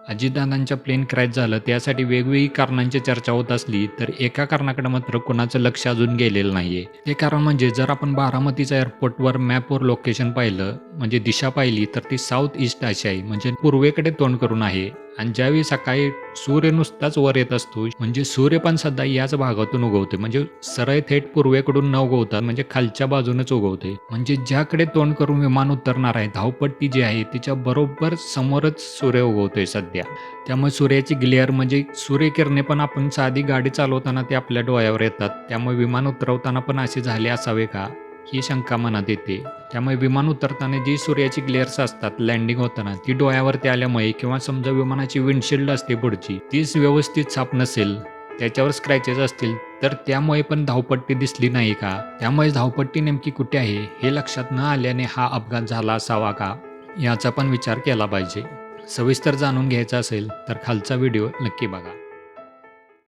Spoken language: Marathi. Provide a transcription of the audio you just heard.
अजितदादांच्या प्लेन क्रॅश झालं त्यासाठी वेगवेगळी कारणांची चर्चा होत असली तर एका कारणाकडे मात्र कोणाचं लक्ष अजून गेलेलं नाहीये. ते कारण म्हणजे जर आपण बारामतीच्या एअरपोर्टवर मॅपवर लोकेशन पाहिलं म्हणजे दिशा पाहिली तर ती साऊथ ईस्ट अशी आहे म्हणजे पूर्वेकडे तोंड करून आहे. आणि ज्यावेळी सकाळी सूर्य नुसताच वर येत असतो म्हणजे सूर्य पण सध्या याच भागातून उगवते म्हणजे सरळ थेट पूर्वेकडून न उगवतात म्हणजे खालच्या बाजूनच उगवते. म्हणजे ज्याकडे तोंड करून विमान उतरणार आहे धावपट्टी जी आहे तिच्या बरोबर समोरच सूर्य उगवतोय सध्या. त्यामुळे सूर्याची ग्लेअर म्हणजे सूर्यकिरणे पण आपण साधी गाडी चालवताना ते आपल्या डोळ्यावर येतात. त्यामुळे विमान उतरवताना पण असे झाले असावे का ही शंका मनात येते. त्यामुळे विमान उतरताना जी सूर्याची ग्लेअर्स असतात लँडिंग होताना ती डोळ्यावरती आल्यामुळे किंवा समजा विमानाची विंडशिल्ड असते पुढची तीच व्यवस्थित साफ नसेल त्याच्यावर स्क्रॅचेस असतील तर त्यामुळे पण धावपट्टी दिसली नाही का? त्यामुळे धावपट्टी नेमकी कुठे आहे हे लक्षात न आल्याने हा अपघात झाला असावा का याचा पण विचार केला पाहिजे. सविस्तर जाणून घ्यायचा असेल तर खालचा व्हिडिओ नक्की बघा.